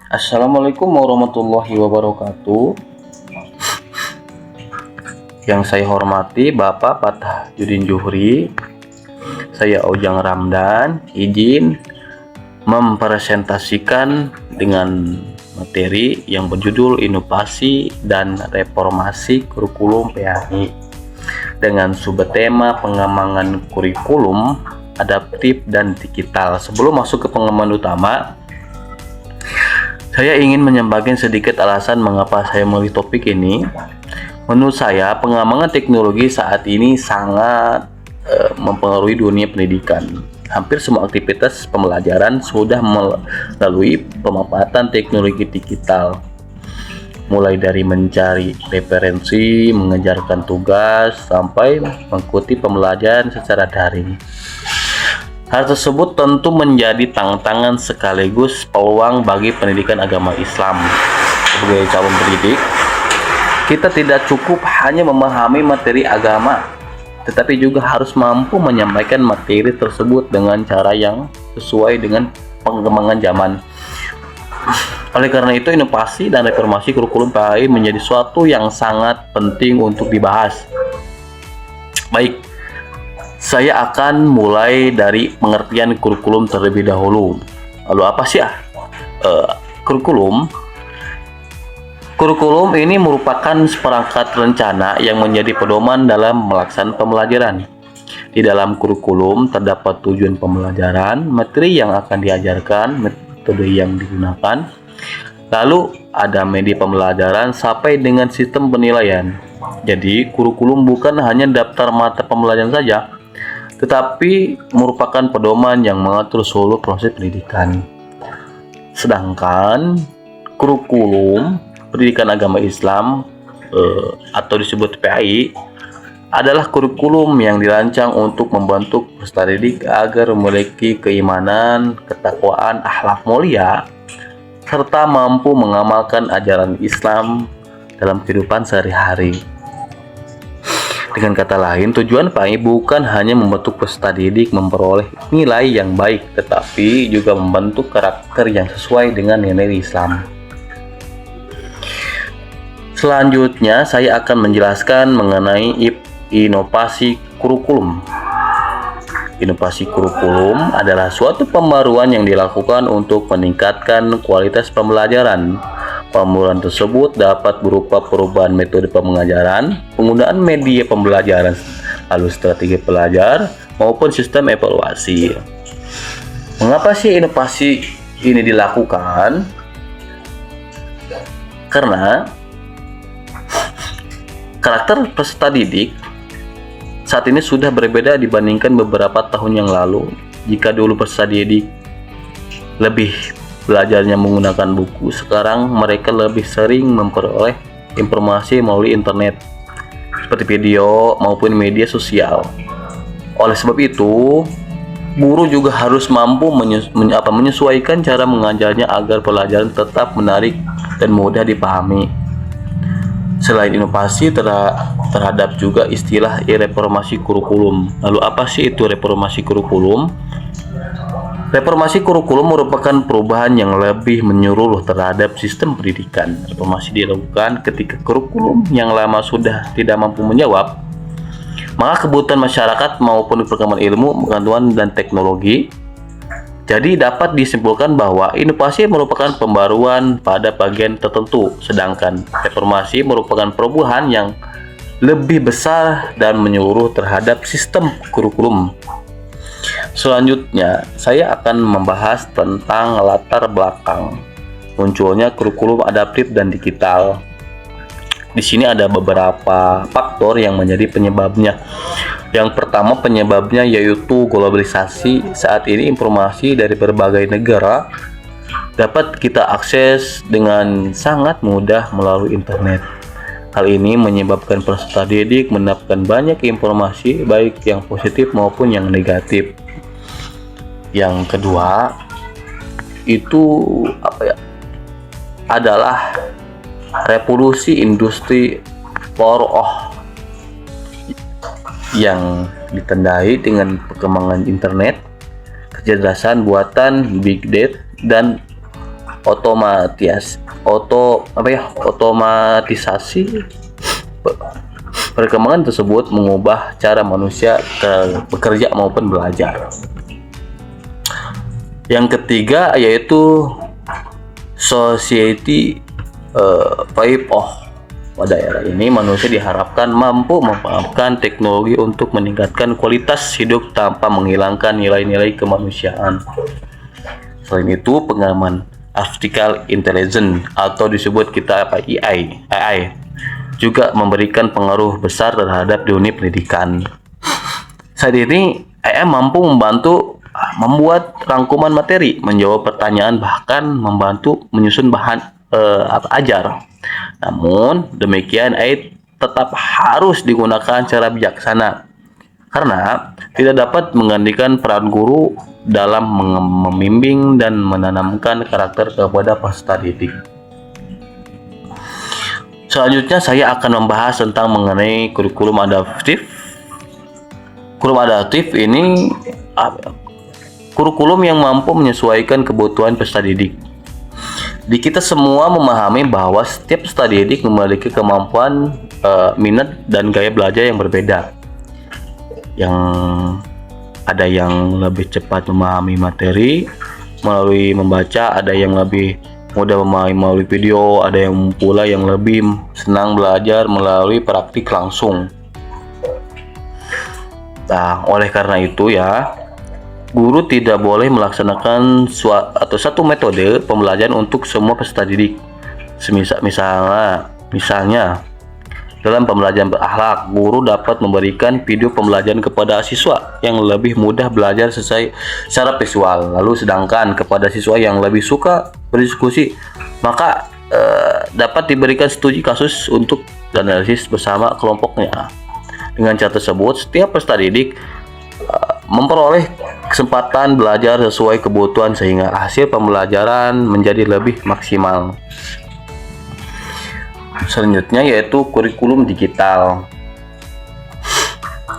Assalamualaikum warahmatullahi wabarakatuh. Yang saya hormati Bapak Fatah-Judin Juhri, saya Ujang Ramdan, izin mempresentasikan dengan materi yang berjudul Inovasi dan Reformasi Kurikulum PAI dengan subtema pengembangan kurikulum adaptif dan digital. Sebelum masuk ke pengembangan utama, saya ingin menyampaikan sedikit alasan mengapa saya memilih topik ini. Menurut saya, pengembangan teknologi saat ini sangat mempengaruhi dunia pendidikan. Hampir semua aktivitas pembelajaran sudah melalui pemanfaatan teknologi digital. Mulai dari mencari referensi, mengerjakan tugas, sampai mengikuti pembelajaran secara daring. Hal tersebut tentu menjadi tantangan sekaligus peluang bagi pendidikan agama Islam. Sebagai calon pendidik, kita tidak cukup hanya memahami materi agama, tetapi juga harus mampu menyampaikan materi tersebut dengan cara yang sesuai dengan perkembangan zaman. Oleh karena itu, inovasi dan reformasi kurikulum PAI menjadi suatu yang sangat penting untuk dibahas. Baik, saya akan mulai dari pengertian kurikulum terlebih dahulu. Lalu apa sih kurikulum? Kurikulum ini merupakan seperangkat rencana yang menjadi pedoman dalam melaksanakan pembelajaran. Di dalam kurikulum terdapat tujuan pembelajaran, materi yang akan diajarkan, metode yang digunakan, lalu ada media pembelajaran sampai dengan sistem penilaian. Jadi, kurikulum bukan hanya daftar mata pembelajaran saja, tetapi merupakan pedoman yang mengatur seluruh proses pendidikan. Sedangkan kurikulum pendidikan agama Islam atau disebut PAI adalah kurikulum yang dirancang untuk membantu peserta didik agar memiliki keimanan, ketakwaan, akhlak mulia, serta mampu mengamalkan ajaran Islam dalam kehidupan sehari-hari. Dengan kata lain, tujuan PAI bukan hanya membentuk peserta didik memperoleh nilai yang baik, tetapi juga membentuk karakter yang sesuai dengan nilai Islam. Selanjutnya, saya akan menjelaskan mengenai inovasi kurikulum. Inovasi kurikulum adalah suatu pembaruan yang dilakukan untuk meningkatkan kualitas pembelajaran. Pembaruan tersebut dapat berupa perubahan metode pengajaran, penggunaan media pembelajaran, lalu strategi pelajar, maupun sistem evaluasi. Mengapa sih inovasi ini dilakukan? Karena karakter peserta didik saat ini sudah berbeda dibandingkan beberapa tahun yang lalu. Jika dulu peserta didik lebih belajarnya menggunakan buku, sekarang mereka lebih sering memperoleh informasi melalui internet seperti video maupun media sosial. Oleh sebab itu, guru juga harus mampu menyesuaikan cara mengajarnya agar pelajaran tetap menarik dan mudah dipahami. Selain inovasi, terhadap juga istilah reformasi kurikulum. Lalu apa sih itu reformasi kurikulum? Reformasi kurikulum merupakan perubahan yang lebih menyeluruh terhadap sistem pendidikan. Reformasi dilakukan ketika kurikulum yang lama sudah tidak mampu menjawab maka kebutuhan masyarakat maupun perkembangan ilmu, pengetahuan, dan teknologi. Jadi dapat disimpulkan bahwa inovasi merupakan pembaruan pada bagian tertentu, sedangkan reformasi merupakan perubahan yang lebih besar dan menyeluruh terhadap sistem kurikulum. Selanjutnya, saya akan membahas tentang latar belakang munculnya kurikulum adaptif dan digital. Di sini ada beberapa faktor yang menjadi penyebabnya. Yang pertama penyebabnya yaitu globalisasi. Saat ini informasi dari berbagai negara dapat kita akses dengan sangat mudah melalui internet. Hal ini menyebabkan peserta didik mendapatkan banyak informasi baik yang positif maupun yang negatif. Yang kedua itu adalah revolusi industri 4.0 yang ditandai dengan perkembangan internet, kecerdasan buatan, big data, dan otomatisasi. Perkembangan tersebut mengubah cara manusia bekerja maupun belajar. Yang ketiga yaitu society 5.0. Pada era ini manusia diharapkan mampu memanfaatkan teknologi untuk meningkatkan kualitas hidup tanpa menghilangkan nilai-nilai kemanusiaan. Selain itu, pengembangan artificial intelligence atau disebut kita AI juga memberikan pengaruh besar terhadap dunia pendidikan. Saat ini AI mampu membantu membuat rangkuman materi, menjawab pertanyaan, bahkan membantu menyusun bahan ajar. Namun demikian AI tetap harus digunakan secara bijaksana karena tidak dapat menggantikan peran guru dalam membimbing dan menanamkan karakter kepada peserta didik. Selanjutnya saya akan membahas tentang mengenai kurikulum adaptif. Kurikulum adaptif ini kurikulum yang mampu menyesuaikan kebutuhan peserta didik. Di kita semua memahami bahwa setiap peserta didik memiliki kemampuan, minat dan gaya belajar yang berbeda. Yang ada yang lebih cepat memahami materi melalui membaca, ada yang lebih mudah memahami melalui video, ada yang pula yang lebih senang belajar melalui praktik langsung. Nah, oleh karena itu ya, guru tidak boleh melaksanakan satu metode pembelajaran untuk semua peserta didik. Misalnya, dalam pembelajaran berakhlak, guru dapat memberikan video pembelajaran kepada siswa yang lebih mudah belajar secara visual. Lalu sedangkan kepada siswa yang lebih suka berdiskusi, maka dapat diberikan studi kasus untuk analisis bersama kelompoknya. Dengan cara tersebut, setiap peserta didik memperoleh kesempatan belajar sesuai kebutuhan sehingga hasil pembelajaran menjadi lebih maksimal. Selanjutnya yaitu kurikulum digital.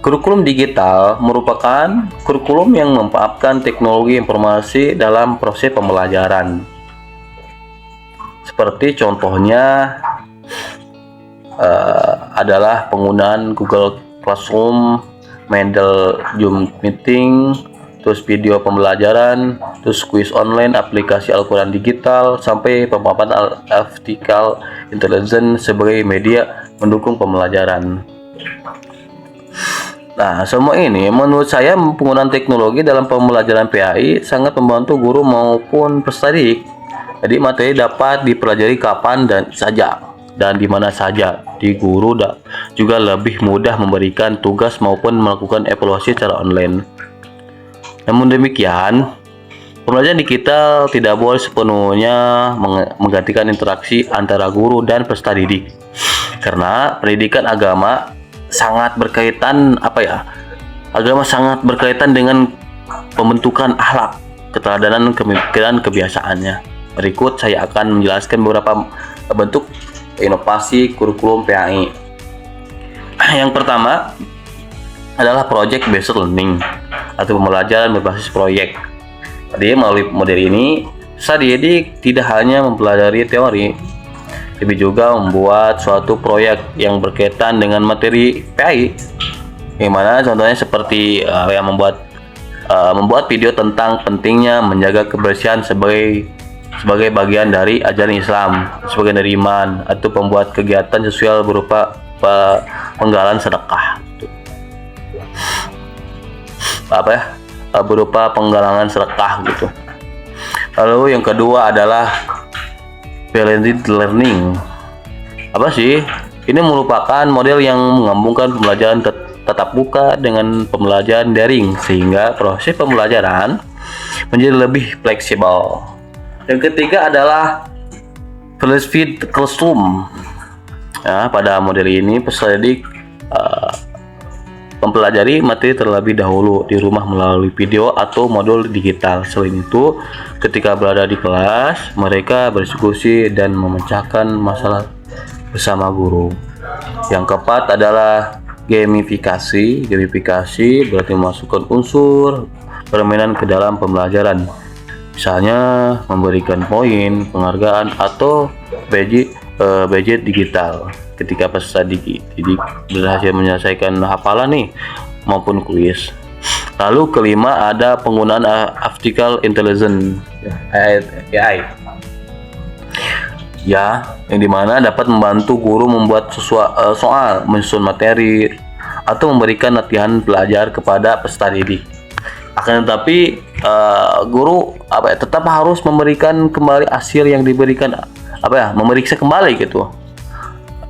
Kurikulum digital merupakan kurikulum yang memanfaatkan teknologi informasi dalam proses pembelajaran. Seperti contohnya adalah penggunaan Google Classroom, Moodle, Zoom Meeting, terus video pembelajaran, terus kuis online, aplikasi Al-Quran digital, sampai pemanfaatan artificial intelligence sebagai media mendukung pembelajaran. Nah, semua ini menurut saya penggunaan teknologi dalam pembelajaran PAI sangat membantu guru maupun peserta didik. Jadi materi dapat dipelajari kapan dan di mana saja. Di guru juga lebih mudah memberikan tugas maupun melakukan evaluasi secara online. Namun demikian, pembelajaran digital tidak boleh sepenuhnya menggantikan interaksi antara guru dan peserta didik. Karena pendidikan agama sangat berkaitan dengan pembentukan akhlak, keteladanan, dan kebiasaannya. Berikut saya akan menjelaskan beberapa bentuk inovasi kurikulum PAI. Yang pertama adalah project based learning atau pembelajaran berbasis proyek. Jadi melalui model ini, peserta didik tidak hanya mempelajari teori, tapi juga membuat suatu proyek yang berkaitan dengan materi PAI. Yang mana contohnya seperti yang membuat video tentang pentingnya menjaga kebersihan sebagai bagian dari ajaran Islam, sebagai dari iman, atau membuat kegiatan sosial berupa penggalan sedekah. Berupa penggalangan sedekah gitu. Lalu yang kedua adalah blended learning. Apa sih? Ini merupakan model yang menggabungkan pembelajaran tatap muka dengan pembelajaran daring sehingga proses pembelajaran menjadi lebih fleksibel. Yang ketiga adalah flipped classroom. Ya, pada model ini peserta didik mempelajari materi terlebih dahulu di rumah melalui video atau modul digital. Selain itu, ketika berada di kelas, mereka berdiskusi dan memecahkan masalah bersama guru. Yang keempat adalah gamifikasi. Gamifikasi berarti memasukkan unsur permainan ke dalam pembelajaran. Misalnya memberikan poin, penghargaan, atau budget digital ketika peserta didik berhasil menyelesaikan hafalan nih maupun kuis. Lalu kelima ada penggunaan artificial intelligence AI. Ya, yang dimana dapat membantu guru membuat soal, menyusun materi, atau memberikan latihan belajar kepada peserta didik. Akan tetapi guru tetap harus memberikan kembali hasil yang diberikan, memeriksa kembali gitu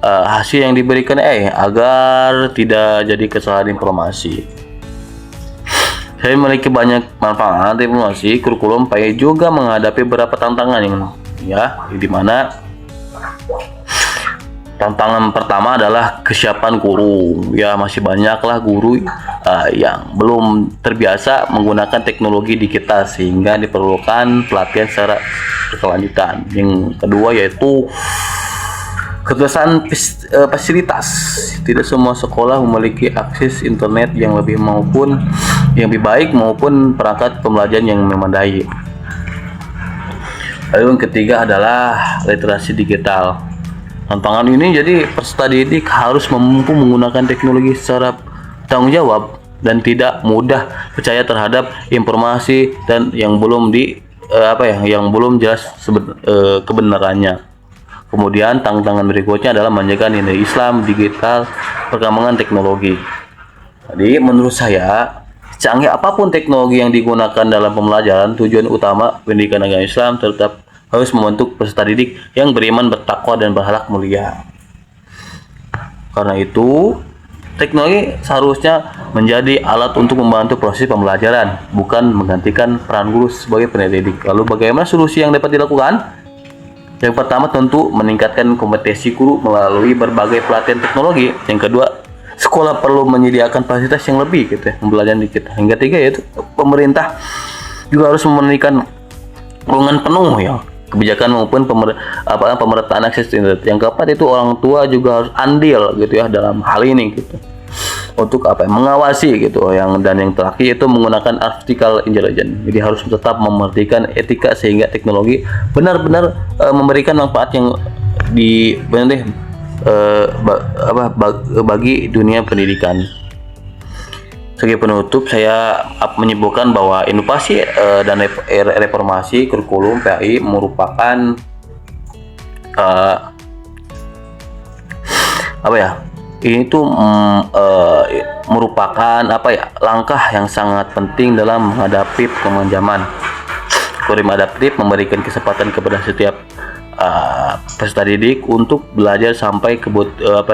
hasil yang diberikan agar tidak jadi kesalahan informasi. Saya memiliki banyak manfaat informasi kurikulum, tapi juga menghadapi beberapa tantangan di mana tantangan pertama adalah kesiapan guru. Ya, masih banyaklah guru yang belum terbiasa menggunakan teknologi digital sehingga diperlukan pelatihan secara berkelanjutan. Yang kedua yaitu ketersediaan fasilitas. Tidak semua sekolah memiliki akses internet yang lebih baik maupun perangkat pembelajaran yang memadai. Lalu yang ketiga adalah literasi digital. Tantangan ini jadi peserta didik harus mampu menggunakan teknologi secara tanggung jawab dan tidak mudah percaya terhadap informasi dan yang belum jelas kebenarannya. Kemudian tantangan berikutnya adalah menjaga nilai Islam digital perkembangan teknologi. Jadi menurut saya, canggih apapun teknologi yang digunakan dalam pembelajaran, tujuan utama pendidikan agama Islam tetap harus membentuk peserta didik yang beriman, bertakwa, dan berakhlak mulia. Karena itu, teknologi seharusnya menjadi alat untuk membantu proses pembelajaran, bukan menggantikan peran guru sebagai pendidik. Lalu bagaimana solusi yang dapat dilakukan? Yang pertama tentu meningkatkan kompetensi guru melalui berbagai pelatihan teknologi. Yang kedua, sekolah perlu menyediakan fasilitas yang lebih pembelajaran digital. Yang ketiga yaitu pemerintah juga harus memberikan dukungan penuh kebijakan maupun pemerataan akses internet. Yang keempat itu orang tua juga harus andil dalam hal ini untuk mengawasi dan yang terakhir itu menggunakan artificial intelligence. Jadi harus tetap memerhatikan etika sehingga teknologi benar-benar memberikan manfaat yang bagi dunia pendidikan. Sebagai penutup, saya menyebutkan bahwa inovasi dan reformasi kurikulum PAI merupakan merupakan langkah yang sangat penting dalam menghadapi perkembangan zaman. Kurikulum adaptif memberikan kesempatan kepada setiap peserta didik untuk belajar sampai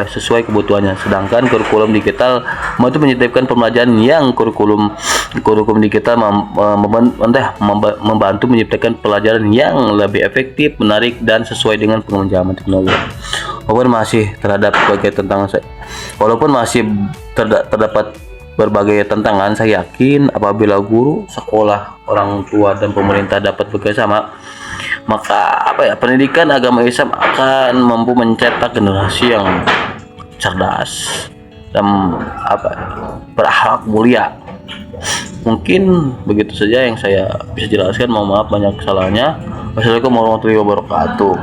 sesuai kebutuhannya. Sedangkan kurikulum digital itu menyediakan pembelajaran yang kurikulum digital membantu menciptakan pelajaran yang lebih efektif, menarik, dan sesuai dengan perkembangan zaman teknologi. Walaupun masih terdapat berbagai tantangan, saya yakin apabila guru, sekolah, orang tua, dan pemerintah dapat bekerjasama, maka pendidikan agama Islam akan mampu mencetak generasi yang cerdas dan berakhlak mulia. Mungkin begitu saja yang saya bisa jelaskan. Mohon maaf banyak kesalahannya. Wassalamualaikum warahmatullahi wabarakatuh.